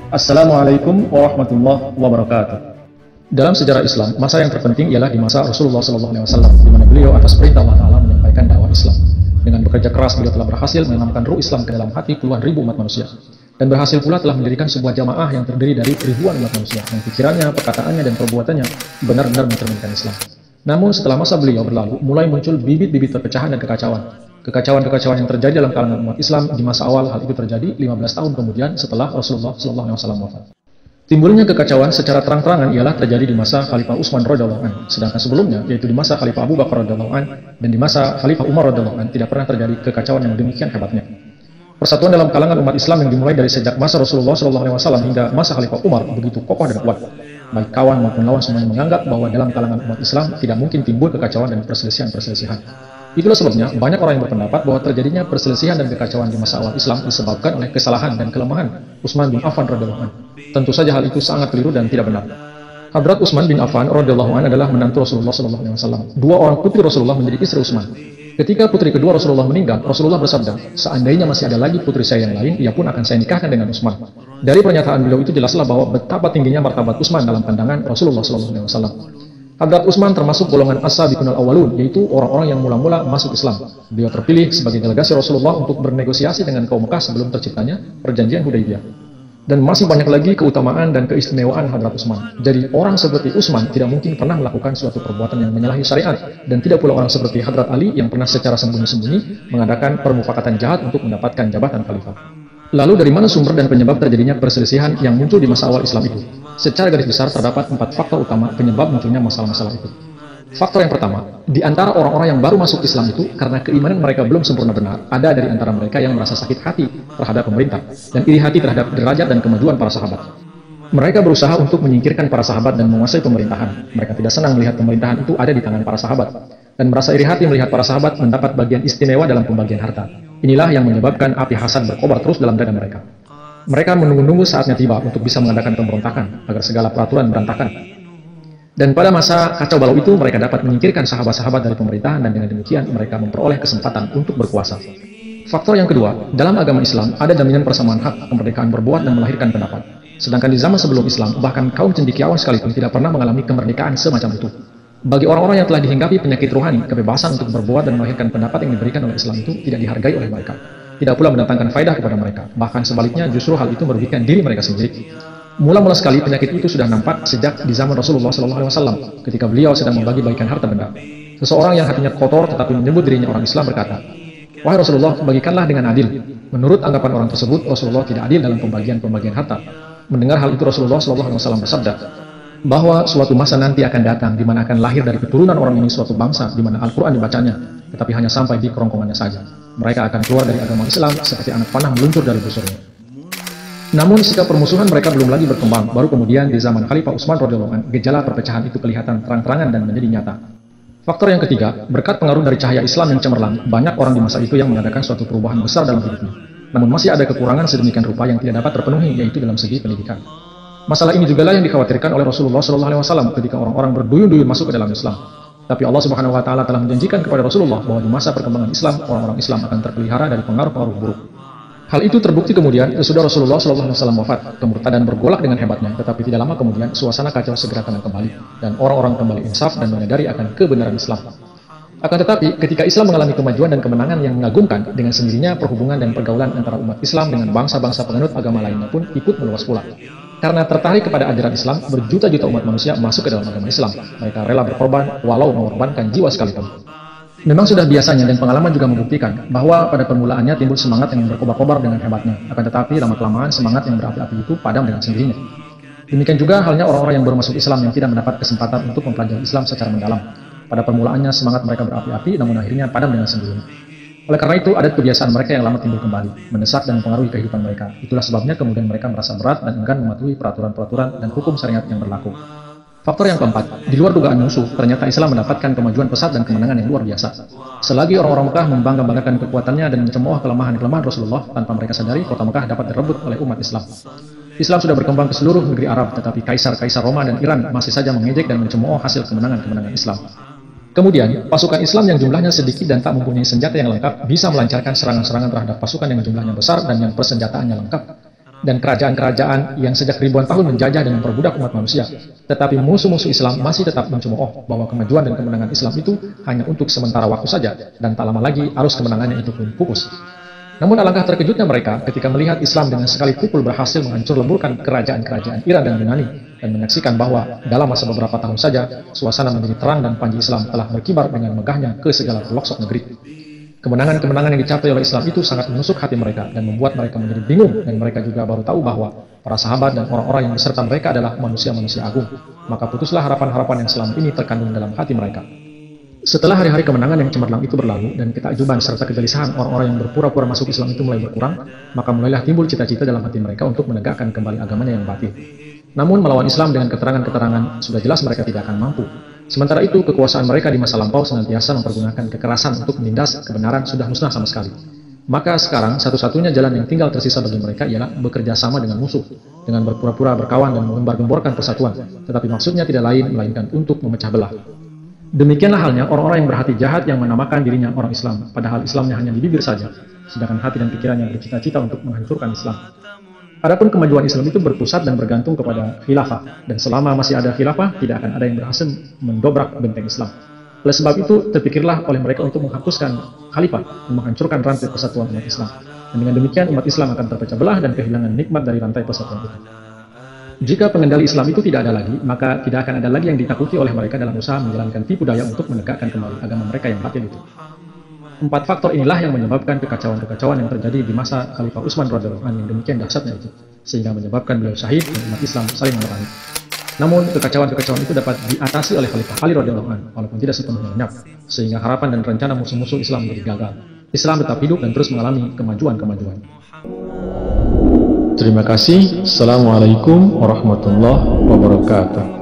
Assalamualaikum warahmatullahi wabarakatuh. Dalam sejarah Islam, masa yang terpenting ialah di masa Rasulullah SAW, di mana beliau atas perintah Allah Ta'ala menyampaikan dakwah Islam. Dengan bekerja keras, beliau telah berhasil menanamkan ruh Islam ke dalam hati puluhan ribu umat manusia. Dan berhasil pula telah mendirikan sebuah jamaah yang terdiri dari ribuan umat manusia, yang pikirannya, perkataannya, dan perbuatannya benar-benar mencerminkan Islam. Namun setelah masa beliau berlalu, mulai muncul bibit-bibit perpecahan dan kekacauan. Kekacauan-kekacauan yang terjadi dalam kalangan umat Islam di masa awal, hal itu terjadi 15 tahun kemudian setelah Rasulullah SAW wafat. Timbulnya kekacauan secara terang-terangan ialah terjadi di masa Khalifah Utsman radhiyallahu anhu, sedangkan sebelumnya, yaitu di masa Khalifah Abu Bakar radhiyallahu anhu dan di masa Khalifah Umar radhiyallahu anhu, tidak pernah terjadi kekacauan yang demikian hebatnya. Persatuan dalam kalangan umat Islam yang dimulai dari sejak masa Rasulullah SAW hingga masa Khalifah Umar begitu kokoh dan kuat. Baik kawan maupun lawan semuanya menganggap bahwa dalam kalangan umat Islam tidak mungkin timbul kekacauan dan perselisihan-perselisihan. Itulah sebabnya banyak orang yang berpendapat bahwa terjadinya perselisihan dan kekacauan di masa awal Islam disebabkan oleh kesalahan dan kelemahan Utsman bin Affan radhiyallahu anhu. Tentu saja hal itu sangat keliru dan tidak benar. Hadrat Utsman bin Affan radhiyallahu anhu adalah menantu Rasulullah SAW. Dua orang putri Rasulullah menjadi istri Utsman. Ketika putri kedua Rasulullah meninggal, Rasulullah bersabda, "Seandainya masih ada lagi putri saya yang lain, ia pun akan saya nikahkan dengan Utsman." Dari pernyataan beliau itu jelaslah bahwa betapa tingginya martabat Utsman dalam pandangan Rasulullah SAW. Hadrat Utsman termasuk golongan as-sabiqun al-awwalun, yaitu orang-orang yang mula-mula masuk Islam. Beliau terpilih sebagai delegasi Rasulullah untuk bernegosiasi dengan kaum Mekah sebelum terciptanya perjanjian Hudaybiyah. Dan masih banyak lagi keutamaan dan keistimewaan Hadrat Utsman. Jadi orang seperti Utsman tidak mungkin pernah melakukan suatu perbuatan yang menyalahi syariat, dan tidak pula orang seperti Hadrat Ali yang pernah secara sembunyi-sembunyi mengadakan permufakatan jahat untuk mendapatkan jabatan khalifah. Lalu dari mana sumber dan penyebab terjadinya perselisihan yang muncul di masa awal Islam itu? Secara garis besar terdapat 4 faktor utama penyebab munculnya masalah-masalah itu. Faktor yang pertama, di antara orang-orang yang baru masuk Islam itu, karena keimanan mereka belum sempurna benar, ada dari antara mereka yang merasa sakit hati terhadap pemerintah, dan iri hati terhadap derajat dan kemajuan para sahabat. Mereka berusaha untuk menyingkirkan para sahabat dan menguasai pemerintahan. Mereka tidak senang melihat pemerintahan itu ada di tangan para sahabat, dan merasa iri hati melihat para sahabat mendapat bagian istimewa dalam pembagian harta. Inilah yang menyebabkan api hasad berkobar terus dalam dada mereka. Mereka menunggu-nunggu saatnya tiba untuk bisa mengadakan pemberontakan agar segala peraturan berantakan. Dan pada masa kacau balau itu mereka dapat menyingkirkan sahabat-sahabat dari pemerintahan, dan dengan demikian mereka memperoleh kesempatan untuk berkuasa. Faktor yang kedua, dalam agama Islam ada jaminan persamaan hak, kemerdekaan berbuat dan melahirkan pendapat. Sedangkan di zaman sebelum Islam, bahkan kaum cendekiawan sekalipun tidak pernah mengalami kemerdekaan semacam itu. Bagi orang-orang yang telah dihinggapi penyakit rohani, kebebasan untuk berbuat dan melahirkan pendapat yang diberikan oleh Islam itu tidak dihargai oleh mereka. Tidak pula mendatangkan faedah kepada mereka. Bahkan sebaliknya, justru hal itu merugikan diri mereka sendiri. Mula-mula sekali penyakit itu sudah nampak sejak di zaman Rasulullah SAW, ketika beliau sedang membagi-bagikan harta benda. Seseorang yang hatinya kotor tetapi menyebut dirinya orang Islam berkata, "Wahai Rasulullah, bagikanlah dengan adil." Menurut anggapan orang tersebut, Rasulullah tidak adil dalam pembagian harta. Mendengar hal itu, Rasulullah SAW bersabda bahwa suatu masa nanti akan datang di mana akan lahir dari keturunan orang ini suatu bangsa di mana Al-Quran dibacanya, tetapi hanya sampai di kerongkongannya saja. Mereka akan keluar dari agama Islam seperti anak panah meluncur dari busurnya. Namun sikap permusuhan mereka belum lagi berkembang. Baru kemudian di zaman Khalifah Utsman radhiyallahu anhu, gejala perpecahan itu kelihatan terang-terangan dan menjadi nyata. Faktor yang ketiga, berkat pengaruh dari cahaya Islam yang cemerlang, banyak orang di masa itu yang mengadakan suatu perubahan besar dalam hidupnya. Namun masih ada kekurangan sedemikian rupa yang tidak dapat terpenuhi, yaitu dalam segi pendidikan. Masalah ini jugalah yang dikhawatirkan oleh Rasulullah SAW ketika orang-orang berduyun-duyun masuk ke dalam Islam. Tapi Allah Subhanahu wa Ta'ala telah menjanjikan kepada Rasulullah bahwa di masa perkembangan Islam, orang-orang Islam akan terpelihara dari pengaruh-pengaruh buruk. Hal itu terbukti kemudian sesudah Rasulullah SAW wafat. Kemurtadan bergolak dengan hebatnya, tetapi tidak lama kemudian suasana kacau segera tenang kembali, dan orang-orang kembali insaf dan menyadari akan kebenaran Islam. Akan tetapi, ketika Islam mengalami kemajuan dan kemenangan yang mengagumkan, dengan sendirinya perhubungan dan pergaulan antara umat Islam dengan bangsa-bangsa penganut agama lainnya pun ikut meluas pula. Karena tertarik kepada ajaran Islam, berjuta-juta umat manusia masuk ke dalam agama Islam. Mereka rela berkorban, walau mengorbankan jiwa sekalipun. Memang sudah biasanya dan pengalaman juga membuktikan bahwa pada permulaannya timbul semangat yang berkobar-kobar dengan hebatnya. Akan tetapi lama-kelamaan semangat yang berapi-api itu padam dengan sendirinya. Demikian juga halnya orang-orang yang baru masuk Islam yang tidak mendapat kesempatan untuk mempelajari Islam secara mendalam. Pada permulaannya semangat mereka berapi-api, namun akhirnya padam dengan sendirinya. Oleh karena itu, adat kebiasaan mereka yang lama timbul kembali, mendesak dan mempengaruhi kehidupan mereka. Itulah sebabnya kemudian mereka merasa berat dan enggan mematuhi peraturan-peraturan dan hukum syariat yang berlaku. Faktor yang keempat, di luar dugaan musuh, ternyata Islam mendapatkan kemajuan pesat dan kemenangan yang luar biasa. Selagi orang-orang Mekah membangga-banggakan kekuatannya dan mencemooh kelemahan-kelemahan Rasulullah, tanpa mereka sadari, kota Mekah dapat direbut oleh umat Islam. Islam sudah berkembang ke seluruh negeri Arab, tetapi kaisar-kaisar Roma dan Iran masih saja mengejek dan mencemooh hasil kemenangan-kemenangan Islam. Kemudian, pasukan Islam yang jumlahnya sedikit dan tak mempunyai senjata yang lengkap bisa melancarkan serangan-serangan terhadap pasukan yang jumlahnya besar dan yang persenjataannya lengkap. dan kerajaan-kerajaan yang sejak ribuan tahun menjajah dan memperbudak umat manusia. Tetapi musuh-musuh Islam masih tetap mencemooh bahwa kemajuan dan kemenangan Islam itu hanya untuk sementara waktu saja, dan tak lama lagi arus kemenangannya itu pun pupus. Namun alangkah terkejutnya mereka ketika melihat Islam dengan sekali pukul berhasil menghancur leburkan kerajaan-kerajaan Iran dan Yunani, dan menyaksikan bahwa dalam masa beberapa tahun saja, suasana menjadi terang dan panji Islam telah berkibar dengan megahnya ke segala pelosok negeri. Kemenangan-kemenangan yang dicapai oleh Islam itu sangat menusuk hati mereka dan membuat mereka menjadi bingung, dan mereka juga baru tahu bahwa para sahabat dan orang-orang yang beserta mereka adalah manusia-manusia agung. Maka putuslah harapan-harapan yang selama ini terkandung dalam hati mereka. Setelah hari-hari kemenangan yang cemerlang itu berlalu dan ketakjuban serta kegelisahan orang-orang yang berpura-pura masuk Islam itu mulai berkurang, maka mulailah timbul cita-cita dalam hati mereka untuk menegakkan kembali agamanya yang batil. Namun melawan Islam dengan keterangan-keterangan sudah jelas mereka tidak akan mampu. Sementara itu, kekuasaan mereka di masa lampau senantiasa mempergunakan kekerasan untuk menindas kebenaran sudah musnah sama sekali. Maka sekarang, satu-satunya jalan yang tinggal tersisa bagi mereka ialah bekerja sama dengan musuh, dengan berpura-pura berkawan dan mengembar-gemborkan persatuan, tetapi maksudnya tidak lain melainkan untuk memecah belah. Demikianlah halnya orang-orang yang berhati jahat yang menamakan dirinya orang Islam, padahal Islamnya hanya di bibir saja, sedangkan hati dan pikirannya bercita-cita untuk menghancurkan Islam. Adapun kemajuan Islam itu berpusat dan bergantung kepada khilafah, dan selama masih ada khilafah, tidak akan ada yang berhasil mendobrak benteng Islam. Oleh sebab itu, terpikirlah oleh mereka untuk menghapuskan khalifah dan menghancurkan rantai persatuan umat Islam. Dan dengan demikian, umat Islam akan terpecah belah dan kehilangan nikmat dari rantai persatuan itu. Jika pengendali Islam itu tidak ada lagi, maka tidak akan ada lagi yang ditakuti oleh mereka dalam usaha menjalankan tipu daya untuk menegakkan kembali agama mereka yang batil itu. 4 faktor inilah yang menyebabkan kekacauan-kekacauan yang terjadi di masa Khalifah Utsman radhiyallahu anhu yang demikian dahsyatnya itu, sehingga menyebabkan beliau syahid dan umat Islam saling memerangi. Namun kekacauan-kekacauan itu dapat diatasi oleh Khalifah Ali radhiyallahu anhu, walaupun tidak sepenuhnya lenyap, sehingga harapan dan rencana musuh-musuh Islam menjadi gagal. Islam tetap hidup dan terus mengalami kemajuan-kemajuan. Terima kasih. Assalamualaikum warahmatullahi wabarakatuh.